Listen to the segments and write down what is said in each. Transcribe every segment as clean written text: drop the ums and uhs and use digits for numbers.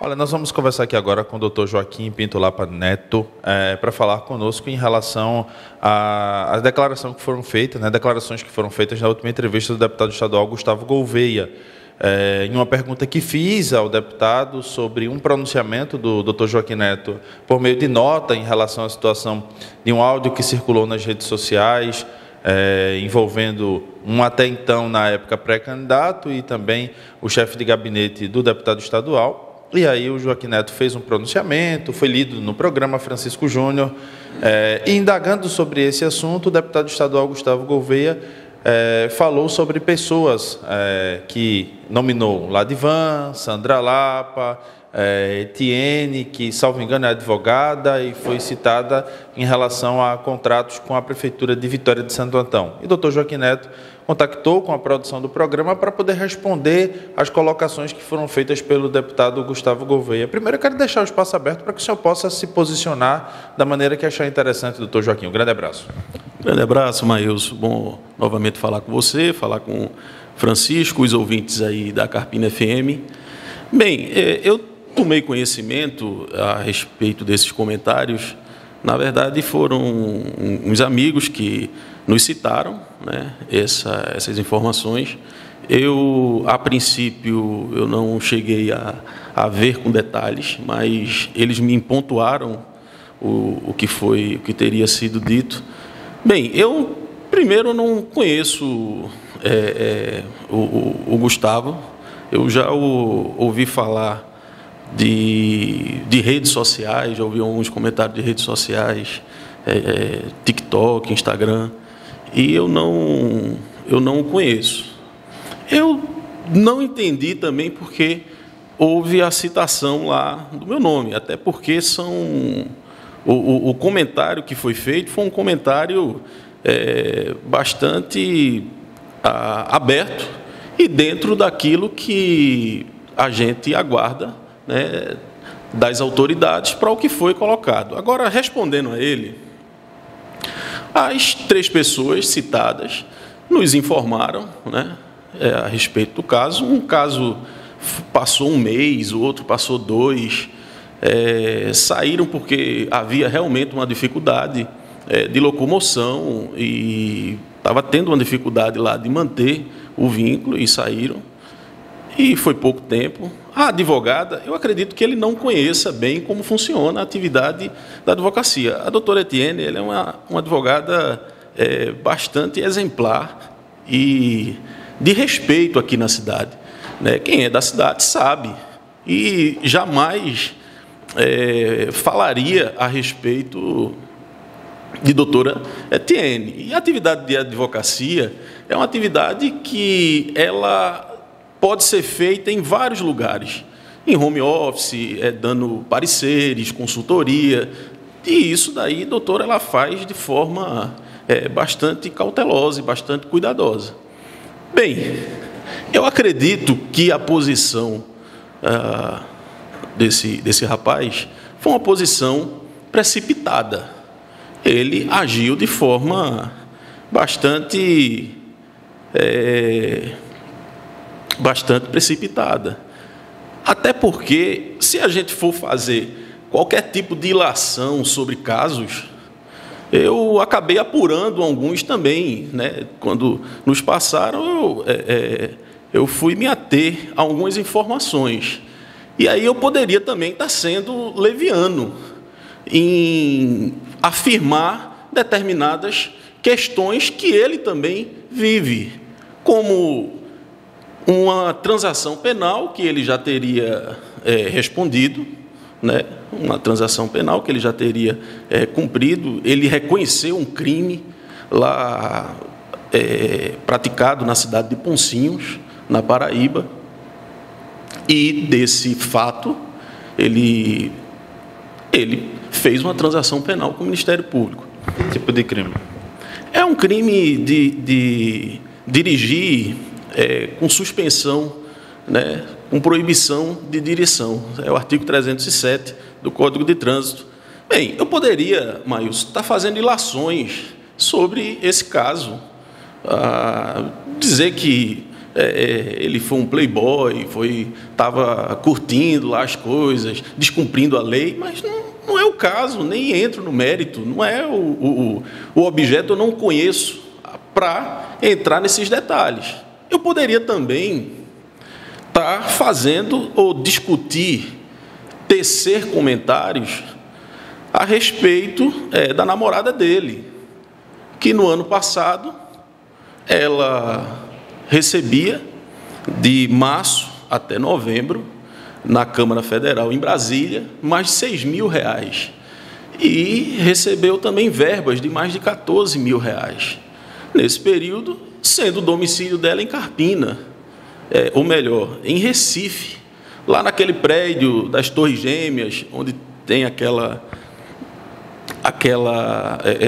Olha, nós vamos conversar aqui agora com o Dr. Joaquim Pinto Lapa Neto para falar conosco em relação às declarações que foram feitas, declarações que foram feitas na última entrevista do deputado estadual Gustavo Gouveia, em uma pergunta que fiz ao deputado sobre um pronunciamento do Dr. Joaquim Neto por meio de nota em relação à situação de um áudio que circulou nas redes sociais, envolvendo um até então, na época, pré-candidato e também o chefe de gabinete do deputado estadual. E aí o Joaquim Neto fez um pronunciamento, foi lido no programa Francisco Júnior, e indagando sobre esse assunto, o deputado estadual Gustavo Gouveia falou sobre pessoas que nominou Ladivan, Sandra Lapa, Etienne, que, salvo engano, é advogada e foi citada em relação a contratos com a Prefeitura de Vitória de Santo Antão. E o doutor Joaquim Neto contactou com a produção do programa para poder responder às colocações que foram feitas pelo deputado Gustavo Gouveia. Primeiro, eu quero deixar o espaço aberto para que o senhor possa se posicionar da maneira que achar interessante, doutor Joaquim. Um grande abraço. Grande abraço, Maílson. Bom novamente falar com você, falar com Francisco, os ouvintes aí da Carpina FM. Bem, eu tomei conhecimento a respeito desses comentários. Na verdade, foram uns amigos que nos citaram, essas informações. Eu, a princípio, eu não cheguei a ver com detalhes, mas eles me pontuaram o que teria sido dito. Bem, eu, primeiro, não conheço o Gustavo. Eu já ouvi falar de redes sociais, já ouvi alguns comentários de redes sociais, TikTok, Instagram, e eu não o conheço. Eu não entendi também porque houve a citação lá do meu nome, até porque o comentário que foi feito foi um comentário bastante aberto e dentro daquilo que a gente aguarda, das autoridades para o que foi colocado. Agora, respondendo a ele, as três pessoas citadas nos informaram, a respeito do caso. Um caso passou um mês, o outro passou 2, saíram porque havia realmente uma dificuldade de locomoção e estava tendo uma dificuldade lá de manter o vínculo e saíram. E foi pouco tempo. A advogada, eu acredito que ele não conheça bem como funciona a atividade da advocacia. A doutora Etienne, ela é uma advogada bastante exemplar e de respeito aqui na cidade. Quem é da cidade sabe. E jamais falaria a respeito de doutora Etienne. E a atividade de advocacia é uma atividade que ela pode ser feita em vários lugares, em home office, dando pareceres, consultoria, e isso daí, doutora, ela faz de forma bastante cautelosa e bastante cuidadosa. Bem, eu acredito que a posição desse rapaz foi uma posição precipitada. Ele agiu de forma bastante precipitada. Até porque, se a gente for fazer qualquer tipo de ilação sobre casos, eu acabei apurando alguns também, Quando nos passaram, eu fui me ater a algumas informações. E aí eu poderia também estar sendo leviano em afirmar determinadas questões que ele também vive, como uma transação penal que ele já teria respondido, uma transação penal que ele já teria cumprido. Ele reconheceu um crime lá praticado na cidade de Poncinhos, na Paraíba, e desse fato ele fez uma transação penal com o Ministério Público. Que tipo de crime? É um crime de dirigir com suspensão, com proibição de direção. É o artigo 307 do Código de Trânsito. Bem, eu poderia, Maílson, estar fazendo ilações sobre esse caso, dizer que ele foi um playboy, estava curtindo lá as coisas, descumprindo a lei, mas não é o caso, nem entro no mérito, não é o objeto, eu não conheço para entrar nesses detalhes. Eu poderia também estar fazendo ou discutir, tecer comentários a respeito da namorada dele, que no ano passado ela recebia de março até novembro, na Câmara Federal em Brasília, mais de R$6 mil. E recebeu também verbas de mais de R$14 mil. Nesse período, sendo o domicílio dela em Carpina, ou melhor, em Recife, lá naquele prédio das Torres Gêmeas, onde tem aquela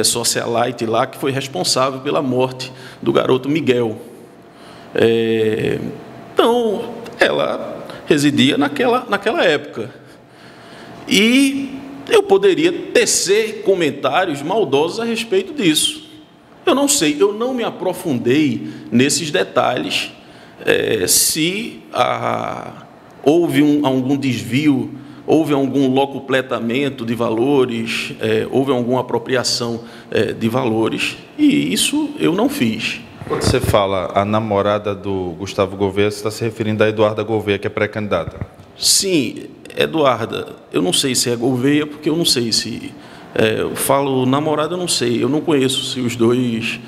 socialite lá que foi responsável pela morte do garoto Miguel. Então, ela residia naquela época. E eu poderia tecer comentários maldosos a respeito disso. Eu não sei, eu não me aprofundei nesses detalhes, se houve algum desvio, houve algum locupletamento de valores, houve alguma apropriação de valores, e isso eu não fiz. Quando você fala a namorada do Gustavo Gouveia, você está se referindo a Eduarda Gouveia, que é pré-candidata? Sim, Eduarda. Eu não sei se é Gouveia, porque eu não sei se... eu falo namorada, eu não sei. Eu não conheço se os dois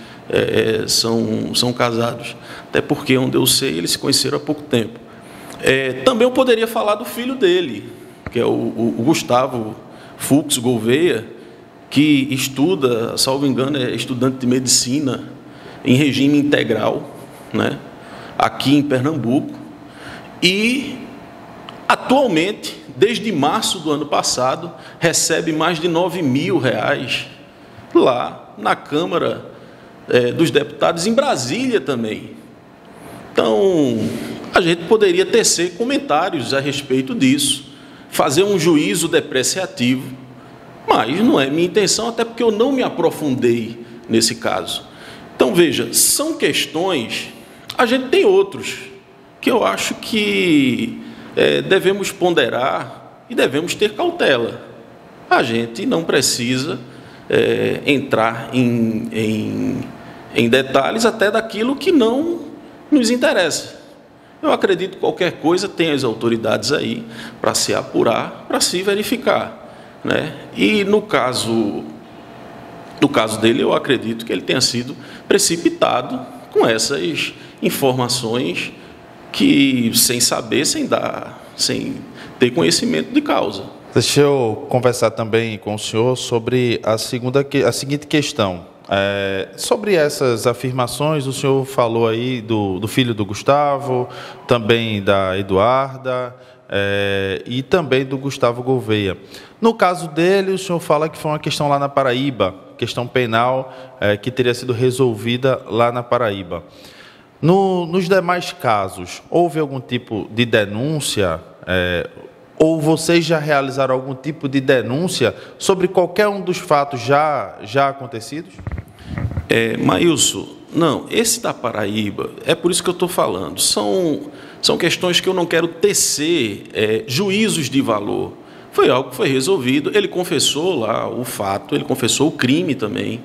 são casados. Até porque, onde eu sei, eles se conheceram há pouco tempo. Também eu poderia falar do filho dele, que é o Gustavo Fux Gouveia, que estuda, salvo engano, é estudante de medicina, em regime integral, né, aqui em Pernambuco, e atualmente, desde março do ano passado, recebe mais de R$9 mil lá na Câmara dos Deputados, em Brasília também. Então, a gente poderia tecer comentários a respeito disso, fazer um juízo depreciativo, mas não é minha intenção, até porque eu não me aprofundei nesse caso. Então, veja, são questões, a gente tem outros, que eu acho que devemos ponderar e devemos ter cautela. A gente não precisa entrar em detalhes até daquilo que não nos interessa. Eu acredito que qualquer coisa tem as autoridades aí para se apurar, para se verificar, né? E no caso dele, eu acredito que ele tenha sido precipitado com essas informações que, sem saber, sem ter conhecimento de causa. Deixa eu conversar também com o senhor sobre a seguinte questão. Sobre essas afirmações, o senhor falou aí do filho do Gustavo, também da Eduarda, e também do Gustavo Gouveia. No caso dele, o senhor fala que foi uma questão lá na Paraíba, questão penal que teria sido resolvida lá na Paraíba. Nos demais casos, houve algum tipo de denúncia, ou vocês já realizaram algum tipo de denúncia sobre qualquer um dos fatos já acontecidos? Maílson, não, esse da Paraíba, é por isso que eu estou falando, são questões que eu não quero tecer juízos de valor. Foi algo que foi resolvido, ele confessou lá o fato, ele confessou o crime também,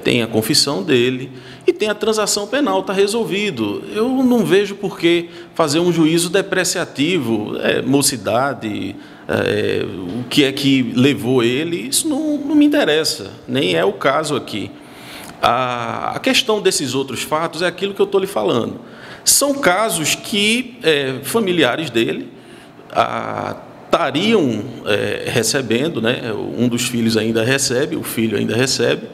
tem a confissão dele e tem a transação penal, está resolvido. Eu não vejo por que fazer um juízo depreciativo, mocidade, o que é que levou ele, isso não me interessa, nem é o caso aqui. A questão desses outros fatos é aquilo que eu estou lhe falando. São casos que familiares dele estariam recebendo, né? Um dos filhos ainda recebe, o filho ainda recebe,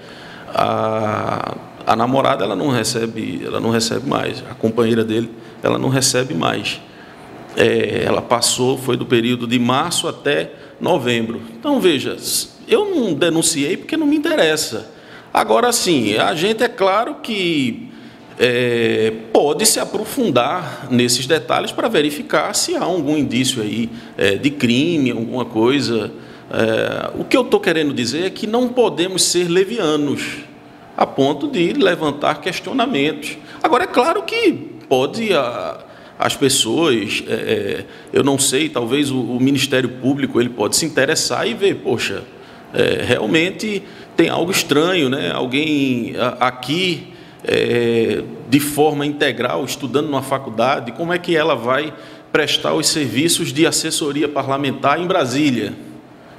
a namorada ela não recebe mais, a companheira dele ela não recebe mais. Ela foi do período de março até novembro. Então, veja, eu não denunciei porque não me interessa. Agora, sim, a gente é claro que pode se aprofundar nesses detalhes para verificar se há algum indício aí de crime, alguma coisa. O que eu estou querendo dizer é que não podemos ser levianos a ponto de levantar questionamentos. Agora, é claro que pode as pessoas, eu não sei, talvez o Ministério Público ele pode se interessar e ver, poxa, realmente tem algo estranho, né? Alguém aqui de forma integral, estudando numa faculdade, como é que ela vai prestar os serviços de assessoria parlamentar em Brasília?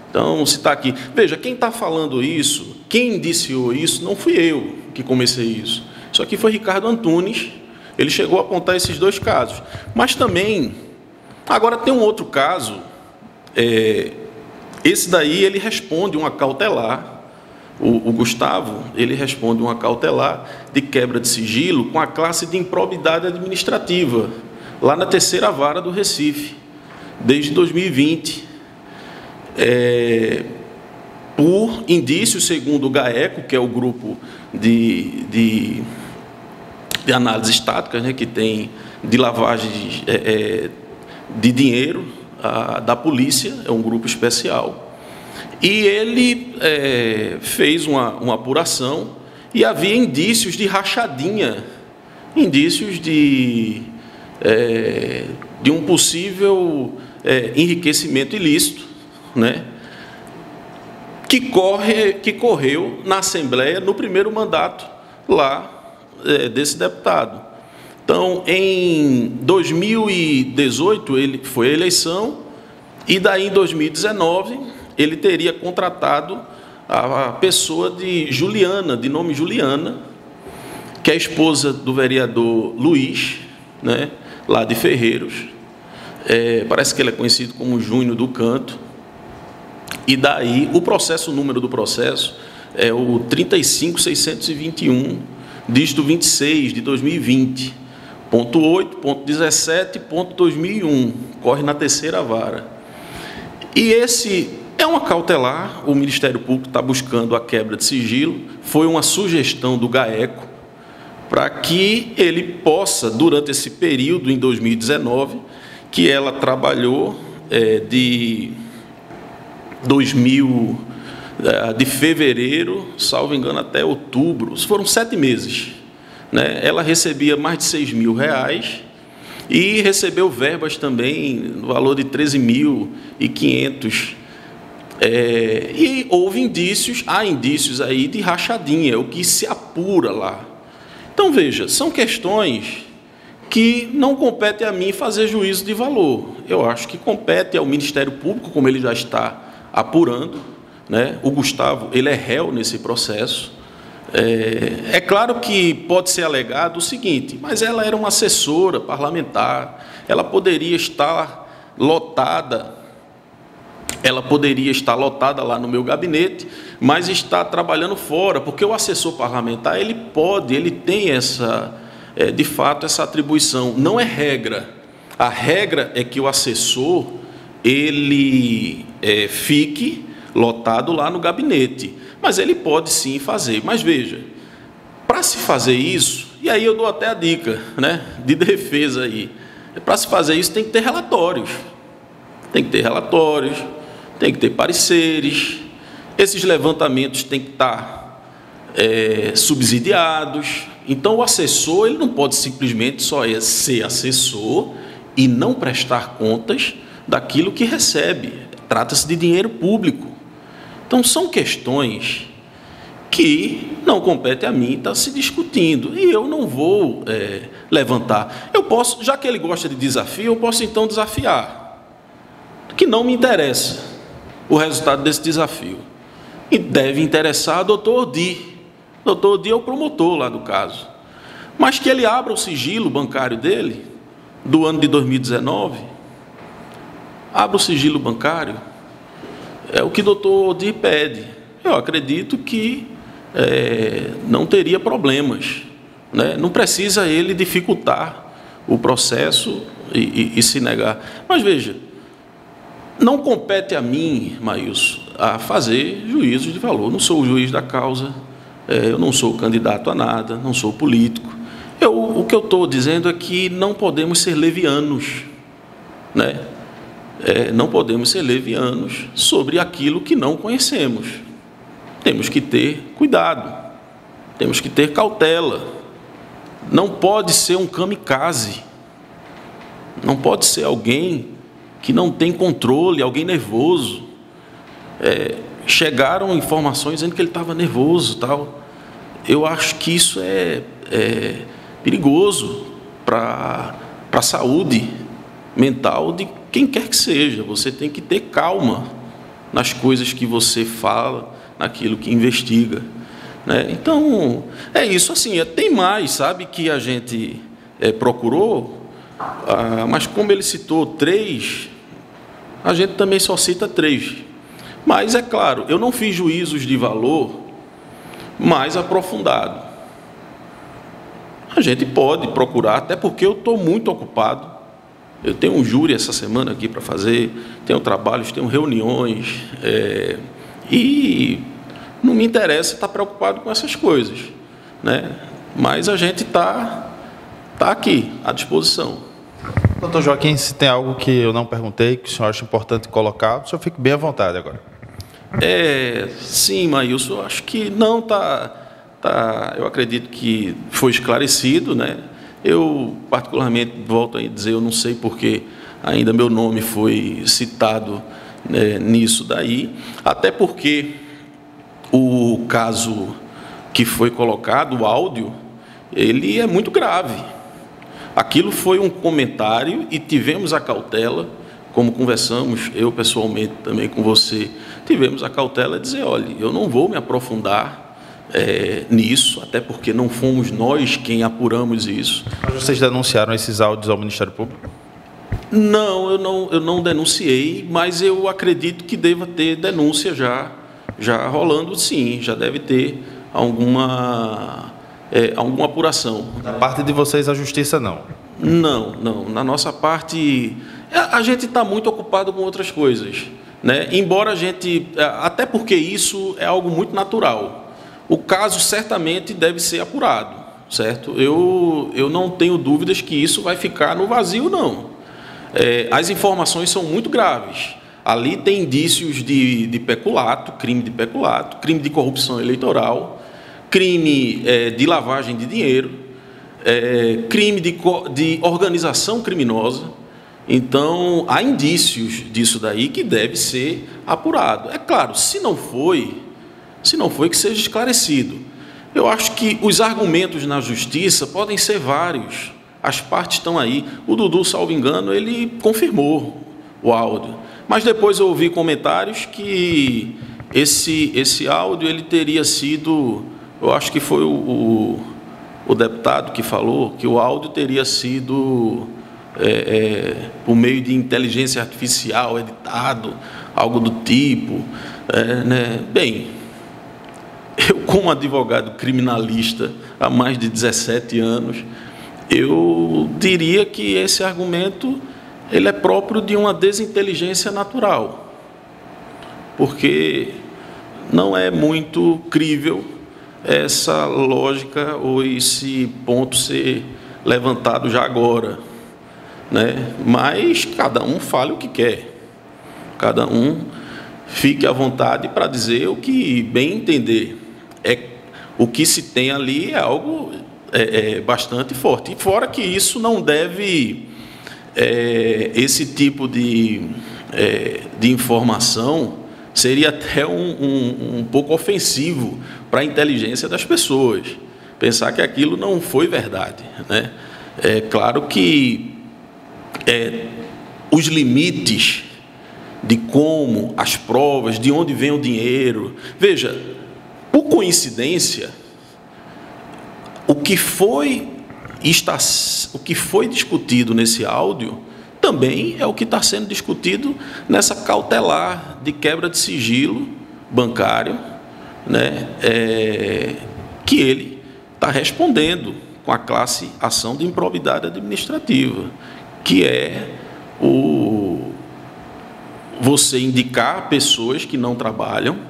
Então, se está aqui... Veja, quem está falando isso, quem indiciou isso, não fui eu que comecei isso. Isso aqui foi Ricardo Antunes, ele chegou a apontar esses 2 casos. Mas também, agora tem um outro caso, esse daí ele responde uma cautelar, o Gustavo, ele responde uma cautelar de quebra de sigilo com a classe de improbidade administrativa, lá na 3ª Vara do Recife, desde 2020. Por indícios, segundo o GAECO, que é o grupo de análises estáticas, né, que tem de lavagem de dinheiro da polícia, é um grupo especial, e ele fez uma apuração e havia indícios de rachadinha, indícios de um possível enriquecimento ilícito, né, que correu na Assembleia no primeiro mandato lá desse deputado. Então, em 2018, ele foi a eleição, e daí em 2019 ele teria contratado a pessoa de Juliana, de nome Juliana, que é a esposa do vereador Luiz, né, lá de Ferreiros. Parece que ele é conhecido como Júnior do Canto. E daí, o número do processo é o 35621, dígito 26, de 2020, ponto 8, ponto 17, ponto 2001, corre na 3ª Vara. E esse é uma cautelar, o Ministério Público está buscando a quebra de sigilo, foi uma sugestão do GAECO, para que ele possa, durante esse período, em 2019, que ela trabalhou de fevereiro, salvo engano, até outubro, foram 7 meses, né? Ela recebia mais de R$6.000 e recebeu verbas também no valor de 13.500. E houve há indícios aí de rachadinha, o que se apura lá. Então, veja, são questões que não compete a mim fazer juízo de valor. Eu acho que compete ao Ministério Público, como ele já está apurando, né? O Gustavo, ele é réu nesse processo. É claro que pode ser alegado o seguinte, mas ela era uma assessora parlamentar, ela poderia estar lotada lá no meu gabinete, mas está trabalhando fora, porque o assessor parlamentar, ele tem de fato, essa atribuição. Não é regra. A regra é que o assessor, ele fique lotado lá no gabinete, mas ele pode sim fazer. Mas veja, para se fazer isso, e aí eu dou até a dica, né, de defesa aí, para se fazer isso tem que ter relatórios, tem que ter pareceres, esses levantamentos têm que estar subsidiados. Então o assessor, ele não pode simplesmente só ser assessor e não prestar contas daquilo que recebe. Trata-se de dinheiro público. Então, são questões que não compete a mim estar se discutindo. E eu não vou levantar. Eu posso, já que ele gosta de desafio, eu posso então desafiar. Que não me interessa o resultado desse desafio. E deve interessar a doutor Odi. Doutor Odi é o promotor lá do caso. Mas que ele abra o sigilo bancário dele, do ano de 2019, abra o sigilo bancário, é o que o doutor Odi pede. Eu acredito que não teria problemas, né? Não precisa ele dificultar o processo e se negar. Mas veja, não compete a mim, Maílson, a fazer juízos de valor. Não sou o juiz da causa, eu não sou candidato a nada, não sou político. O que eu estou dizendo é que não podemos ser levianos, né? Não podemos ser levianos sobre aquilo que não conhecemos. Temos que ter cuidado, temos que ter cautela não pode ser um kamikaze, não pode ser alguém que não tem controle, alguém nervoso. Chegaram informações dizendo que ele estava nervoso, tal. Eu acho que isso é perigoso para a saúde mental de quem quer que seja. Você tem que ter calma nas coisas que você fala, naquilo que investiga, né? Então, é isso. Assim, tem mais, sabe, que a gente procurou, mas como ele citou 3, a gente também só cita 3. Mas, é claro, eu não fiz juízos de valor mais aprofundado. A gente pode procurar, até porque eu estou muito ocupado. Eu tenho um júri essa semana aqui para fazer, tenho trabalhos, tenho reuniões, e não me interessa estar preocupado com essas coisas, né? Mas a gente está aqui, à disposição. Doutor Joaquim, se tem algo que eu não perguntei, que o senhor acha importante colocar, o senhor fique bem à vontade agora. Sim, Maílson, eu acho que não eu acredito que foi esclarecido, né? Eu, particularmente, volto a dizer, eu não sei porque ainda meu nome foi citado, né, nisso daí, até porque o caso que foi colocado, o áudio, ele é muito grave. Aquilo foi um comentário e tivemos a cautela, como conversamos, eu pessoalmente também com você, tivemos a cautela de dizer, olha, eu não vou me aprofundar nisso, até porque não fomos nós quem apuramos isso. Mas vocês denunciaram esses áudios ao Ministério Público? Não, eu não denunciei, mas eu acredito que deva ter denúncia já rolando, sim, já deve ter alguma apuração. Da parte de vocês, a justiça não? Não. Na nossa parte, a gente está muito ocupado com outras coisas, né? Embora a gente... Até porque isso é algo muito natural. O caso certamente deve ser apurado, certo? Eu não tenho dúvidas que isso vai ficar no vazio, não. As informações são muito graves. Ali tem indícios de peculato, crime de corrupção eleitoral, crime de lavagem de dinheiro, crime de organização criminosa. Então, há indícios disso daí que deve ser apurado. É claro, se não foi que seja esclarecido. Eu acho que os argumentos na justiça podem ser vários. As partes estão aí. O Dudu, salvo engano, ele confirmou o áudio. Mas depois eu ouvi comentários que esse áudio ele teria sido... Eu acho que foi o deputado que falou que o áudio teria sido por meio de inteligência artificial editado, algo do tipo. Né? Bem... Eu, como advogado criminalista há mais de 17 anos, eu diria que esse argumento ele é próprio de uma desinteligência natural, porque não é muito crível essa lógica ou esse ponto ser levantado já agora, né? Mas cada um fale o que quer, cada um fique à vontade para dizer o que bem entender. O que se tem ali é algo bastante forte. E fora que isso não deve... esse tipo de informação seria até um pouco ofensivo para a inteligência das pessoas. Pensar que aquilo não foi verdade, né? É claro que os limites de como, as provas, de onde vem o dinheiro... Veja... Por coincidência, o que foi discutido nesse áudio também é o que está sendo discutido nessa cautelar de quebra de sigilo bancário, né? Que ele está respondendo com a classe ação de improbidade administrativa, que é você indicar pessoas que não trabalham,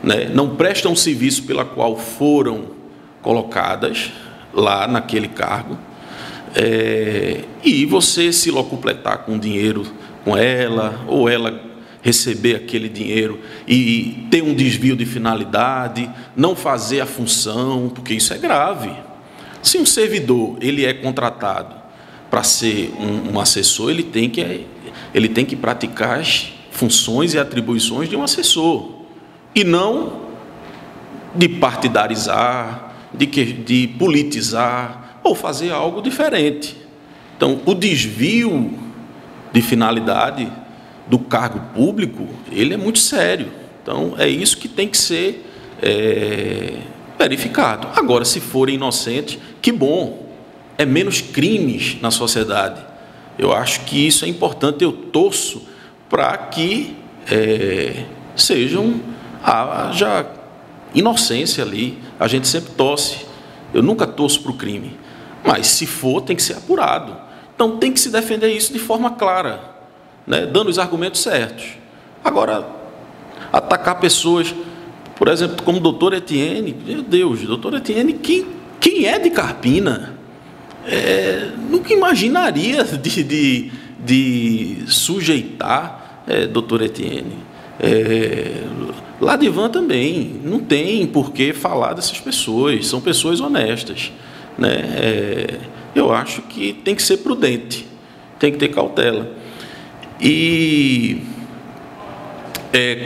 né, não prestam o serviço pela qual foram colocadas lá naquele cargo, e você se locupletar com dinheiro com ela, ou ela receber aquele dinheiro e ter um desvio de finalidade, não fazer a função, porque isso é grave. Se um servidor ele é contratado para ser um assessor, ele tem que praticar as funções e atribuições de um assessor, e não de partidarizar, de politizar ou fazer algo diferente. Então, o desvio de finalidade do cargo público, ele é muito sério. Então, é isso que tem que ser verificado. Agora, se forem inocentes, que bom, é menos crimes na sociedade. Eu acho que isso é importante, eu torço para que haja inocência ali. A gente sempre torce, eu nunca torço para o crime, mas se for, tem que ser apurado. Então, tem que se defender isso de forma clara, né, dando os argumentos certos. Agora, atacar pessoas, por exemplo, como o doutor Etienne, meu Deus, doutor Etienne, quem é de Carpina? Nunca imaginaria de sujeitar doutor Etienne. Ladivan também, não tem por que falar dessas pessoas, são pessoas honestas, né? Eu acho que tem que ser prudente, tem que ter cautela. E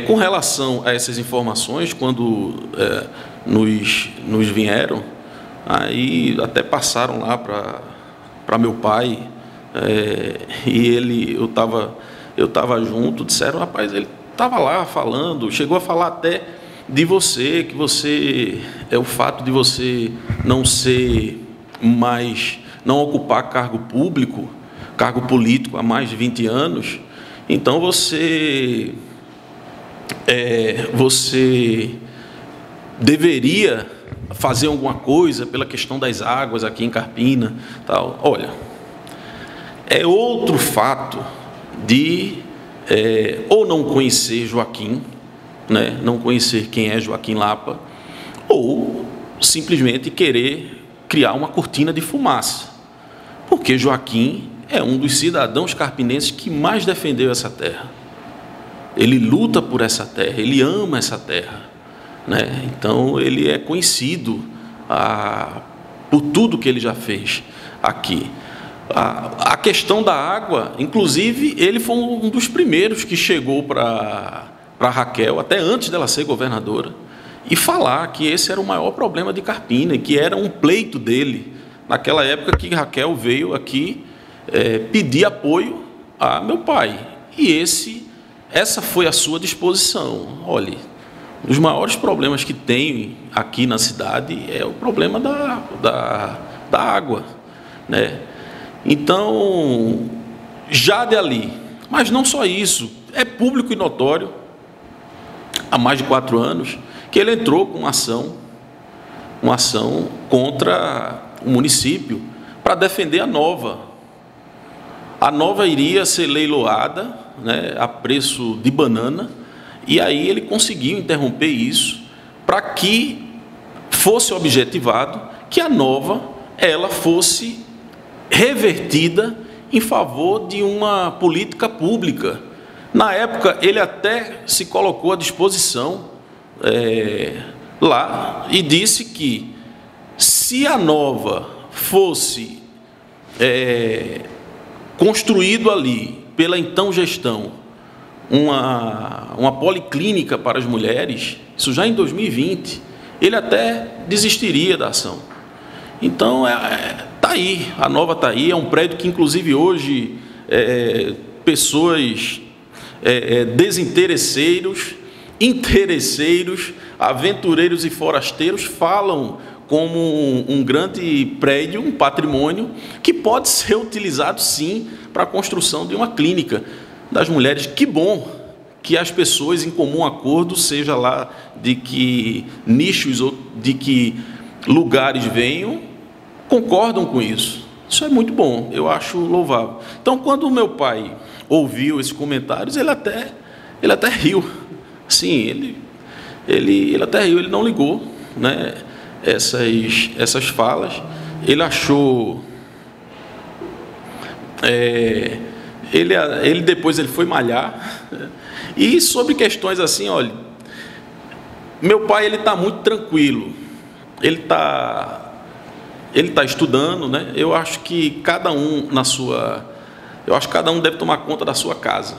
com relação a essas informações, quando nos vieram, aí até passaram lá para meu pai, e eu estava junto, disseram, rapaz, ele estava lá falando, chegou a falar até de você, que você o fato de você não ocupar cargo público, cargo político há mais de 20 anos, então você deveria fazer alguma coisa pela questão das águas aqui em Carpina, tal. Olha, é outro fato de ou não conhecer Joaquim, né, não conhecer quem é Joaquim Lapa, ou simplesmente querer criar uma cortina de fumaça, porque Joaquim é um dos cidadãos carpinenses que mais defendeu essa terra. Ele luta por essa terra, ele ama essa terra, né? Então, ele é conhecido por tudo que ele já fez aqui. A questão da água, inclusive, ele foi um dos primeiros que chegou para Raquel, até antes dela ser governadora, e falar que esse era o maior problema de Carpina, que era um pleito dele, naquela época que Raquel veio aqui pedir apoio a meu pai. E essa foi a sua disposição. Olhe, um dos maiores problemas que tem aqui na cidade é o problema da água, né? Então, já de ali, mas não só isso, é público e notório, há mais de 4 anos, que ele entrou com uma ação contra o município para defender a Nova. A Nova iria ser leiloada, né, a preço de banana, e aí ele conseguiu interromper isso para que fosse objetivado que a Nova ela fosse revertida em favor de uma política pública. Na época, ele até se colocou à disposição lá e disse que se a Nova fosse construído ali pela então gestão uma policlínica para as mulheres, isso já em 2020, ele até desistiria da ação. Então, está aí, a Nova está aí, é um prédio que, inclusive, hoje, pessoas desinteresseiros, interesseiros, aventureiros e forasteiros falam como um grande prédio, um patrimônio, que pode ser utilizado, sim, para a construção de uma clínica das mulheres. Que bom que as pessoas, em comum acordo, seja lá de que nichos ou de que lugares venham, concordam com isso. Isso é muito bom, eu acho louvável. Então, quando o meu pai ouviu esses comentários, ele até riu. Sim, ele até riu, ele não ligou, né, essas falas. Ele achou... Ele depois foi malhar. E sobre questões assim, olha, meu pai está muito tranquilo. Ele está ele está estudando, né? Eu acho que cada um deve tomar conta da sua casa,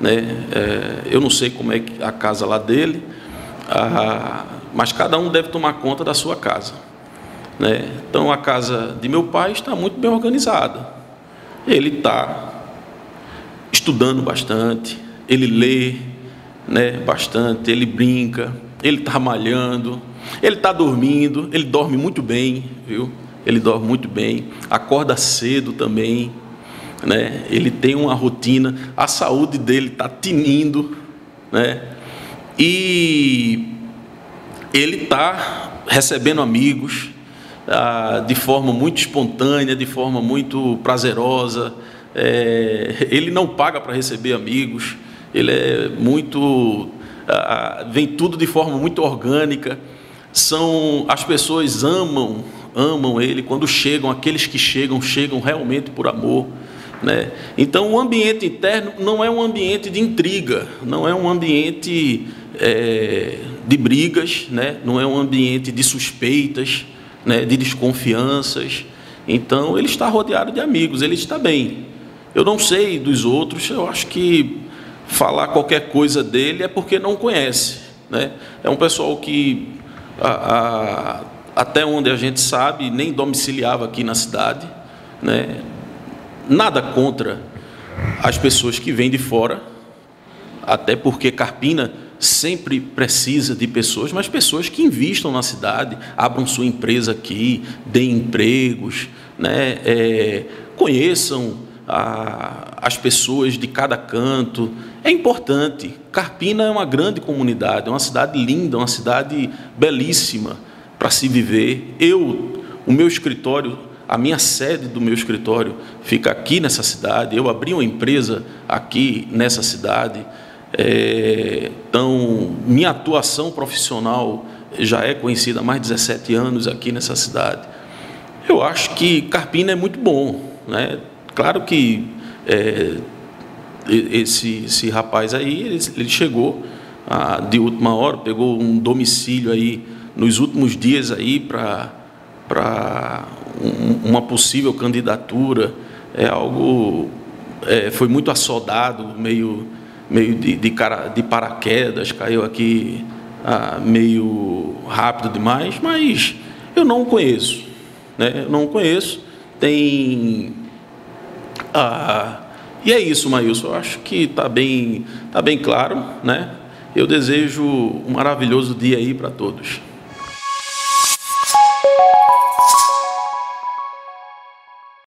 né? Eu não sei como é a casa lá dele, mas cada um deve tomar conta da sua casa, né? Então, a casa de meu pai está muito bem organizada. Ele está estudando bastante, ele lê, né, bastante, ele brinca, ele está malhando, ele está dormindo, ele dorme muito bem, viu? Ele dorme muito bem, acorda cedo também, né? Ele tem uma rotina, a saúde dele está tinindo, né? E ele está recebendo amigos de forma muito espontânea, de forma muito prazerosa. Ele não paga para receber amigos, ele é muito... vem tudo de forma muito orgânica. As pessoas amam ele quando chegam, aqueles que chegam realmente por amor, né? Então, o ambiente interno não é um ambiente de intriga, não é um ambiente de brigas, né? Não é um ambiente de suspeitas, né? De desconfianças. Então, ele está rodeado de amigos, ele está bem. Eu não sei dos outros, eu acho que falar qualquer coisa dele é porque não conhece, né? É um pessoal que, até onde a gente sabe, nem domiciliava aqui na cidade, né? Nada contra as pessoas que vêm de fora, até porque Carpina sempre precisa de pessoas, mas pessoas que investam na cidade, abram sua empresa aqui, deem empregos, né? Conheçam as pessoas de cada canto. É importante. Carpina é uma grande comunidade, é uma cidade linda, uma cidade belíssima para se viver. O meu escritório, a minha sede do meu escritório fica aqui nessa cidade. Eu abri uma empresa aqui nessa cidade. Então, minha atuação profissional já é conhecida há mais de 17 anos aqui nessa cidade. Eu acho que Carpina é muito bom, né? Claro que esse rapaz aí, ele chegou de última hora, pegou um domicílio aí nos últimos dias aí para uma possível candidatura. Foi muito assodado, meio de paraquedas, caiu aqui meio rápido demais, mas eu não o conheço, né? Eu não o conheço. E é isso, Maílson. Eu acho que está bem claro, né? Eu desejo um maravilhoso dia aí para todos.